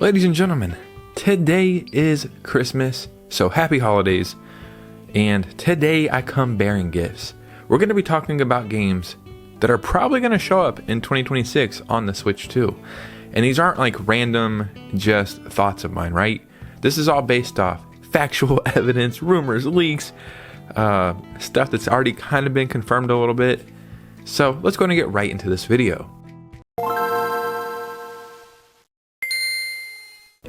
Ladies and gentlemen, today is Christmas, so happy holidays, and today I come bearing gifts. We're going to be talking about games that are probably going to show up in 2026 on the Switch 2. And these aren't like random, just thoughts of mine, right? This is all based off factual evidence, rumors, leaks, stuff that's already kind of been confirmed a little bit. So let's go and get right into this video.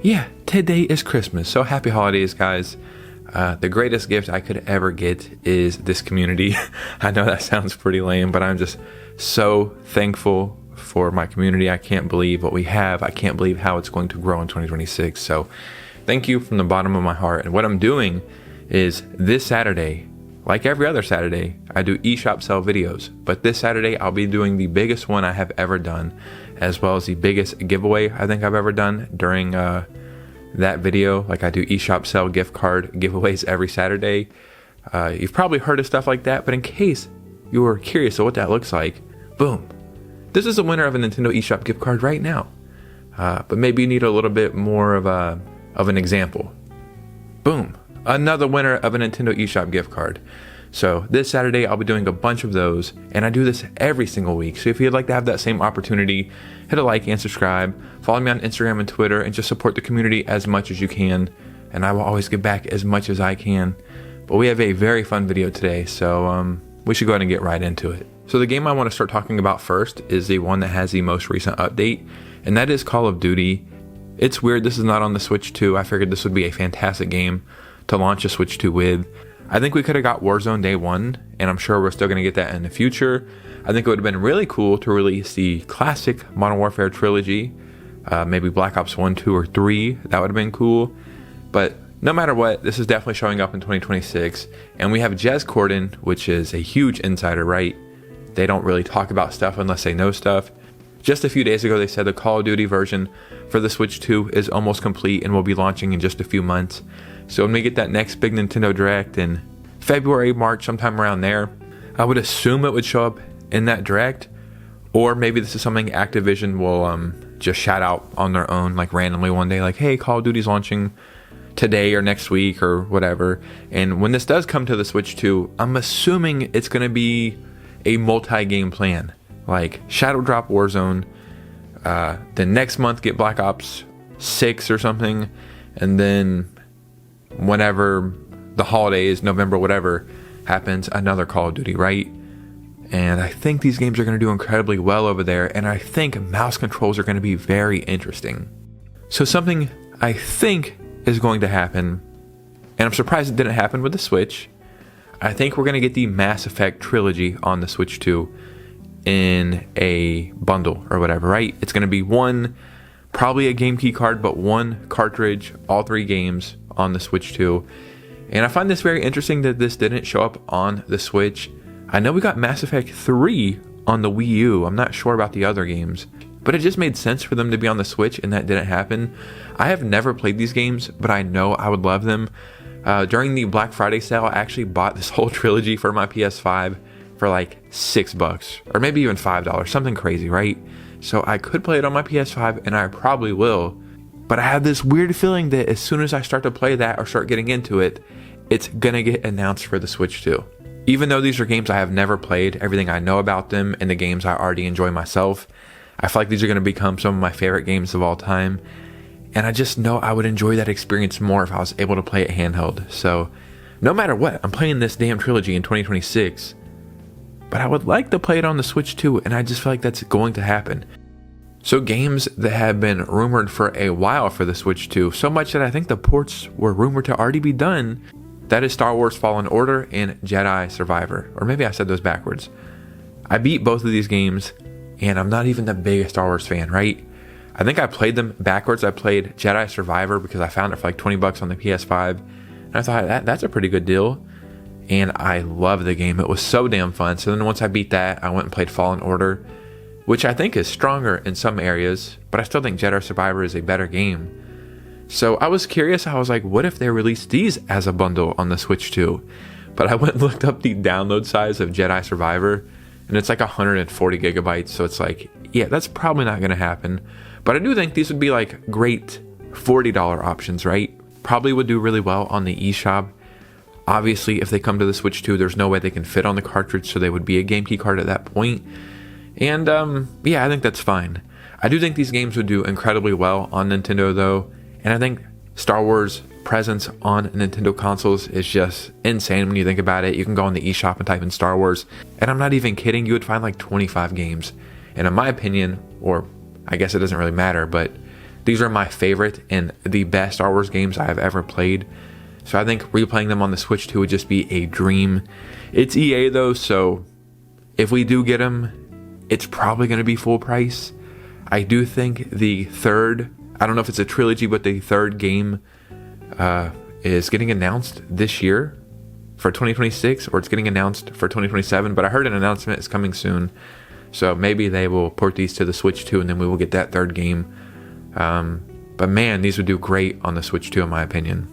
Yeah, today is Christmas, so happy holidays, guys. The greatest gift I could ever get is this community. I know that sounds pretty lame, but I'm just so thankful for my community. I can't believe what we have. I can't believe how it's going to grow in 2026. So thank you from the bottom of my heart. And what I'm doing is this Saturday, like every other Saturday, I do eShop sell videos. But this Saturday, I'll be doing the biggest one I have ever done, as well as the biggest giveaway I think I've ever done during that video. Like, I do eShop sell gift card giveaways every Saturday. You've probably heard of stuff like that, but in case you were curious of what that looks like, boom. This is the winner of a Nintendo eShop gift card right now. But maybe you need a little bit more of an example. Boom. Another winner of a Nintendo eShop gift card. So this Saturday, I'll be doing a bunch of those, and I do this every single week. So if you'd like to have that same opportunity, hit a like and subscribe. Follow me on Instagram and Twitter, and just support the community as much as you can. And I will always give back as much as I can. But we have a very fun video today, so we should go ahead and get right into it. So the game I want to start talking about first is the one that has the most recent update, and that is Call of Duty. It's weird this is not on the Switch 2. I figured this would be a fantastic game to launch a Switch 2 with. I think we could have got Warzone day one, and I'm sure we're still going to get that in the future. I think it would have been really cool to release the classic Modern Warfare trilogy, maybe Black Ops 1, 2, or 3. That would have been cool. But no matter what, this is definitely showing up in 2026. And we have Jez Corden, which is a huge insider, right? They don't really talk about stuff unless they know stuff. Just a few days ago, they said the Call of Duty version for the Switch 2 is almost complete and will be launching in just a few months. So when we get that next big Nintendo Direct in February, March, sometime around there, I would assume it would show up in that Direct. Or maybe this is something Activision will just shout out on their own, like randomly one day, like, hey, Call of Duty's launching today or next week or whatever. And when this does come to the Switch 2, I'm assuming it's going to be a multi-game plan. Like Shadow Drop Warzone, then next month get Black Ops 6 or something, and then whenever the holidays, November, whatever, happens, another Call of Duty, right? And I think these games are going to do incredibly well over there, and I think mouse controls are going to be very interesting. So something I think is going to happen, and I'm surprised it didn't happen with the Switch, I think we're going to get the Mass Effect Trilogy on the Switch 2 in a bundle or whatever, right? It's going to be one, probably a game key card, but one cartridge, all three games on the Switch 2. And I find this very interesting that this didn't show up on the Switch. I know we got Mass Effect 3 on the Wii U. I'm not sure about the other games, but it just made sense for them to be on the Switch, and that didn't happen. I have never played these games, but I know I would love them. During the Black Friday sale, I actually bought this whole trilogy for my PS5 for like $6 or maybe even $5, something crazy, right? So I could play it on my PS5, and I probably will. But I have this weird feeling that as soon as I start to play that or start getting into it, it's gonna get announced for the Switch 2. Even though these are games I have never played, everything I know about them and the games I already enjoy myself, I feel like these are gonna become some of my favorite games of all time. And I just know I would enjoy that experience more if I was able to play it handheld. So no matter what, I'm playing this damn trilogy in 2026. But I would like to play it on the Switch 2, and I just feel like that's going to happen. So games that have been rumored for a while for the Switch 2, so much that I think the ports were rumored to already be done, that is Star Wars Fallen Order and Jedi Survivor. Or maybe I said those backwards. I beat both of these games, and I'm not even the biggest Star Wars fan, right? I think I played them backwards. I played Jedi Survivor because I found it for like $20 on the PS5. And I thought, that's a pretty good deal. And I love the game. It was so damn fun. So then once I beat that, I went and played Fallen Order, which I think is stronger in some areas, but I still think Jedi Survivor is a better game. So I was curious. I was like, what if they released these as a bundle on the Switch 2? But I went and looked up the download size of Jedi Survivor, and it's like 140 gigabytes. So it's like, yeah, that's probably not going to happen. But I do think these would be like great $40 options, right? Probably would do really well on the eShop. Obviously, if they come to the Switch 2, there's no way they can fit on the cartridge, so they would be a game key card at that point. And yeah, I think that's fine. I do think these games would do incredibly well on Nintendo though, and I think Star Wars presence on Nintendo consoles is just insane when you think about it. You can go on the eShop and type in Star Wars, and I'm not even kidding, you would find like 25 games. And in my opinion, or I guess it doesn't really matter, but these are my favorite and the best Star Wars games I have ever played. So I think replaying them on the Switch 2 would just be a dream. It's EA though, so if we do get them, it's probably going to be full price. I do think the third, I don't know if it's a trilogy, but the third game is getting announced this year for 2026, or it's getting announced for 2027, but I heard an announcement is coming soon. So maybe they will port these to the Switch 2 and then we will get that third game. But man, these would do great on the Switch 2 in my opinion.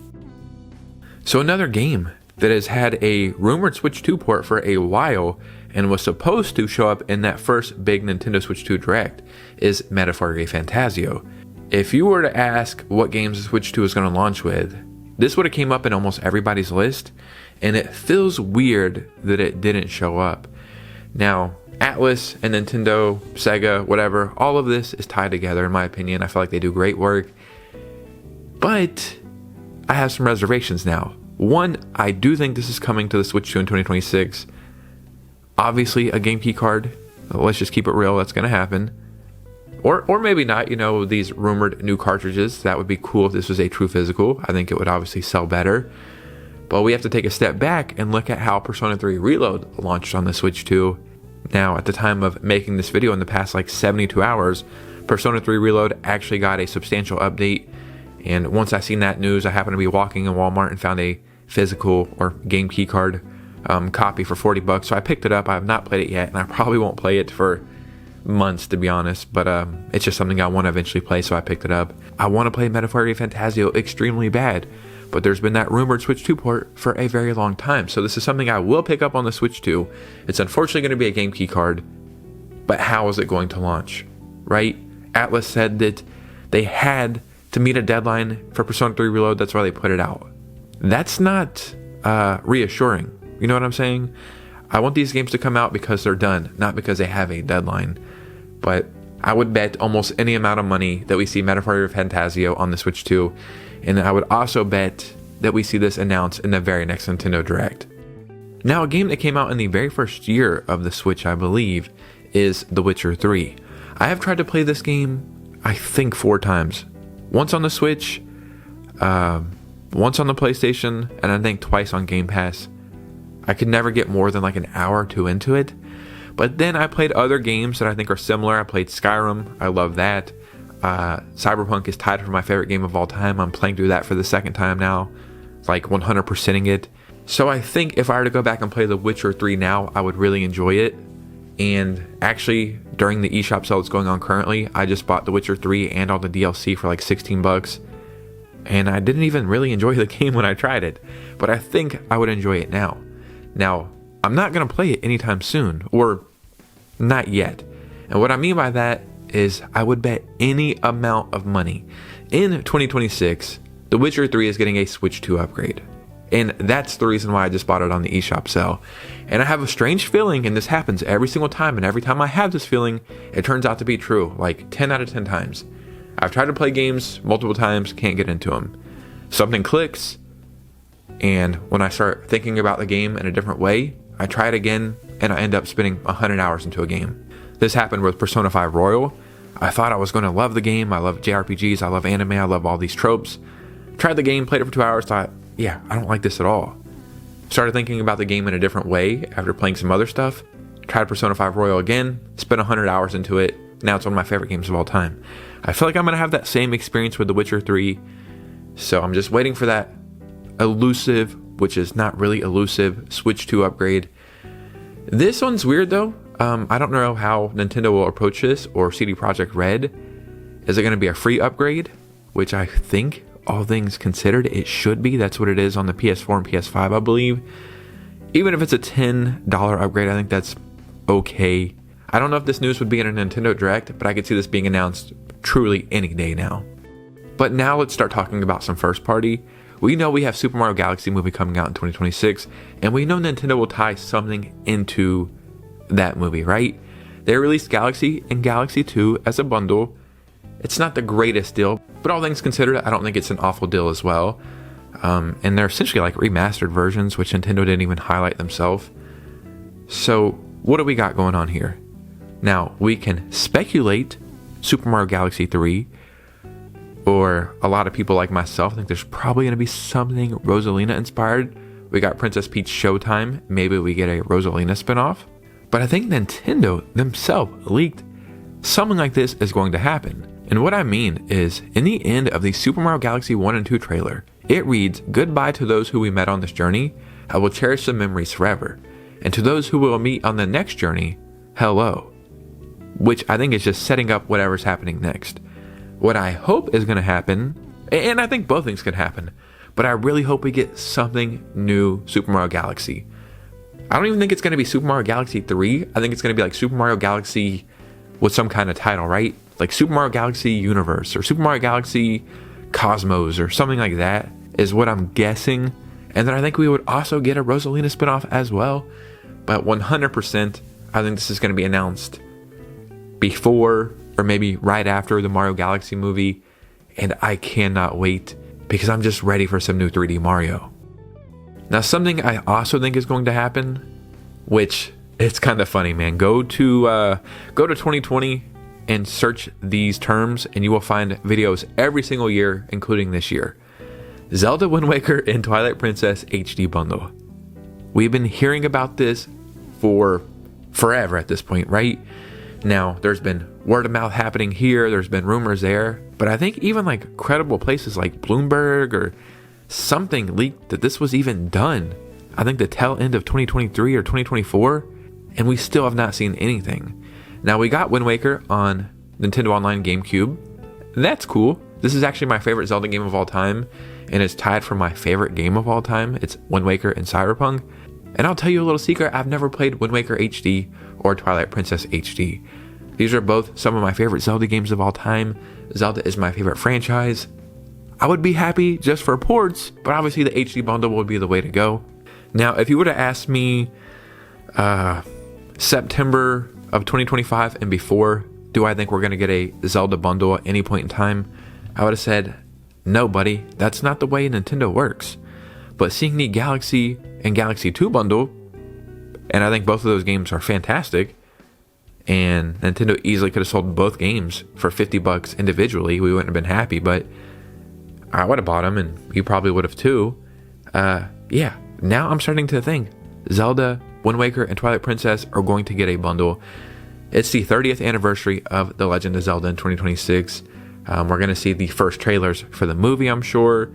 So another game that has had a rumored Switch 2 port for a while and was supposed to show up in that first big Nintendo Switch 2 Direct is ReFantazio. If you were to ask what games the Switch 2 is going to launch with, this would have came up in almost everybody's list, and it feels weird that it didn't show up. Now, Atlas and Nintendo, Sega, whatever, all of this is tied together in my opinion. I feel like they do great work, but I have some reservations now. One, I do think this is coming to the Switch 2 in 2026. Obviously, a game key card. Let's just keep it real. That's going to happen. Or maybe not. You know, these rumored new cartridges. That would be cool if this was a true physical. I think it would obviously sell better. But we have to take a step back and look at how Persona 3 Reload launched on the Switch 2. Now, at the time of making this video, in the past like 72 hours, Persona 3 Reload actually got a substantial update. And once I seen that news, I happened to be walking in Walmart and found a physical or game key card copy for $40. So I picked it up. I have not played it yet, and I probably won't play it for months, to be honest. But it's just something I want to eventually play, so I picked it up. I want to play ReFantazio extremely bad, but there's been that rumored Switch 2 port for a very long time. So this is something I will pick up on the Switch 2. It's unfortunately going to be a game key card, but how is it going to launch, right? Atlas said that they had to meet a deadline for Persona 3 Reload. That's why they put it out. That's not reassuring. You know what I'm saying? I want these games to come out because they're done, not because they have a deadline. But I would bet almost any amount of money that we see ReFantazio on the Switch 2. And I would also bet that we see this announced in the very next Nintendo Direct. Now, a game that came out in the very first year of the Switch, I believe, is The Witcher 3. I have tried to play this game, I think 4 times. Once on the Switch, once on the PlayStation, and I think twice on Game Pass. I could never get more than like an hour or 2 into it. But then I played other games that I think are similar. I played Skyrim. I love that. Cyberpunk is tied for my favorite game of all time. I'm playing through that for the second time now. Like 100%ing it. So I think if I were to go back and play The Witcher 3 now, I would really enjoy it. And actually, during the eShop sale that's going on currently, I just bought The Witcher 3 and all the DLC for like $16. And I didn't even really enjoy the game when I tried it. But I think I would enjoy it now. Now, I'm not going to play it anytime soon, or not yet. And what I mean by that is I would bet any amount of money in 2026, The Witcher 3 is getting a Switch 2 upgrade. And that's the reason why I just bought it on the eShop sale. And I have a strange feeling, and this happens every single time, and every time I have this feeling, it turns out to be true, like 10 out of 10 times. I've tried to play games multiple times, can't get into them. Something clicks, and when I start thinking about the game in a different way, I try it again, and I end up spending 100 hours into a game. This happened with Persona 5 Royal. I thought I was going to love the game. I love JRPGs, I love anime, I love all these tropes. Tried the game, played it for 2 hours, thought, yeah, I don't like this at all. Started thinking about the game in a different way after playing some other stuff. Tried Persona 5 Royal again, spent 100 hours into it. Now it's one of my favorite games of all time. I feel like I'm going to have that same experience with The Witcher 3. So I'm just waiting for that elusive, which is not really elusive, Switch 2 upgrade. This one's weird though. I don't know how Nintendo will approach this, or CD Projekt Red. Is it going to be a free upgrade? Which I think, all things considered, it should be. That's what it is on the PS4 and PS5, I believe. Even if it's a $10 upgrade, I think that's okay. I don't know if this news would be in a Nintendo Direct, but I could see this being announced truly any day now. But now let's start talking about some first party. We know we have Super Mario Galaxy movie coming out in 2026, and we know Nintendo will tie something into that movie, right? They released Galaxy and Galaxy 2 as a bundle. It's not the greatest deal, but all things considered, I don't think it's an awful deal as well. And they're essentially like remastered versions, which Nintendo didn't even highlight themselves. So what do we got going on here? Now, we can speculate Super Mario Galaxy 3, or a lot of people like myself think there's probably going to be something Rosalina inspired. We got Princess Peach Showtime. Maybe we get a Rosalina spinoff. But I think Nintendo themselves leaked something like this is going to happen. And what I mean is, in the end of the Super Mario Galaxy 1 and 2 trailer, it reads, "Goodbye to those who we met on this journey. I will cherish the memories forever. And to those who we'll meet on the next journey, hello." Which I think is just setting up whatever's happening next. What I hope is going to happen, and I think both things could happen, but I really hope we get something new Super Mario Galaxy. I don't even think it's going to be Super Mario Galaxy 3. I think it's going to be like Super Mario Galaxy with some kind of title, right? Like Super Mario Galaxy Universe or Super Mario Galaxy Cosmos or something like that is what I'm guessing. And then I think we would also get a Rosalina spinoff as well. But 100%, I think this is going to be announced before or maybe right after the Mario Galaxy movie. And I cannot wait because I'm just ready for some new 3D Mario. Now, something I also think is going to happen, which it's kind of funny, man. Go to 2020 and search these terms, and you will find videos every single year, including this year. Zelda Wind Waker and Twilight Princess HD bundle. We've been hearing about this for forever at this point, right? Now, there's been word of mouth happening here. There's been rumors there. But I think even like credible places like Bloomberg or something leaked that this was even done. I think the tail end of 2023 or 2024. And we still have not seen anything. Now, we got Wind Waker on Nintendo Online GameCube. That's cool. This is actually my favorite Zelda game of all time. And it's tied for my favorite game of all time. It's Wind Waker and Cyberpunk. And I'll tell you a little secret. I've never played Wind Waker HD or Twilight Princess HD. These are both some of my favorite Zelda games of all time. Zelda is my favorite franchise. I would be happy just for ports, but obviously the HD bundle would be the way to go. Now, if you would have asked me September of 2025 and before, do I think we're going to get a Zelda bundle at any point in time? I would have said, no, buddy, that's not the way Nintendo works. But seeing the Galaxy and Galaxy 2 bundle, and I think both of those games are fantastic, and Nintendo easily could have sold both games for $50 individually. We wouldn't have been happy, but I would have bought them, and you probably would have too. Yeah, now I'm starting to think Zelda, Wind Waker, and Twilight Princess are going to get a bundle. It's the 30th anniversary of The Legend of Zelda in 2026. We're going to see the first trailers for the movie, I'm sure.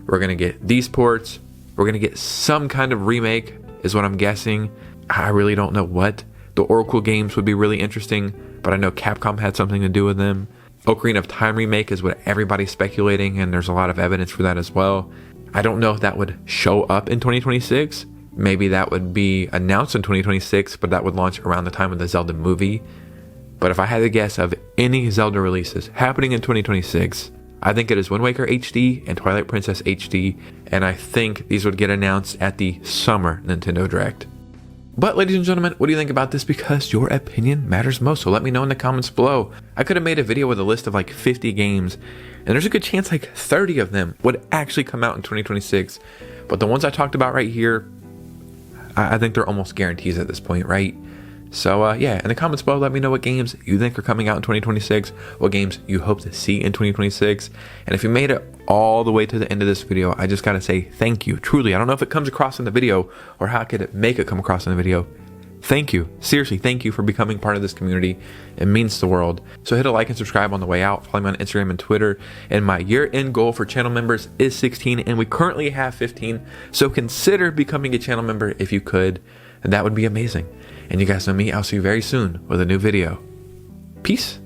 We're going to get these ports. We're going to get some kind of remake, is what I'm guessing. I really don't know what. The Oracle games would be really interesting, but I know Capcom had something to do with them. Ocarina of Time remake is what everybody's speculating, and there's a lot of evidence for that as well. I don't know if that would show up in 2026. Maybe that would be announced in 2026, but that would launch around the time of the Zelda movie. But if I had to guess of any Zelda releases happening in 2026, I think it is Wind Waker HD and Twilight Princess HD, and I think these would get announced at the summer Nintendo Direct. But ladies and gentlemen, what do you think about this? Because your opinion matters most, so let me know in the comments below. I could have made a video with a list of like 50 games, and there's a good chance like 30 of them would actually come out in 2026. But the ones I talked about right here, I think they're almost guarantees at this point, right? So yeah, in the comments below, let me know what games you think are coming out in 2026, what games you hope to see in 2026. And if you made it all the way to the end of this video, I just gotta say thank you. Truly, I don't know if it comes across in the video or how I could make it come across in the video. Thank you. Seriously, thank you for becoming part of this community. It means the world. So hit a like and subscribe on the way out. Follow me on Instagram and Twitter. And my year-end goal for channel members is 16, and we currently have 15. So consider becoming a channel member if you could. And that would be amazing. And you guys know me. I'll see you very soon with a new video. Peace.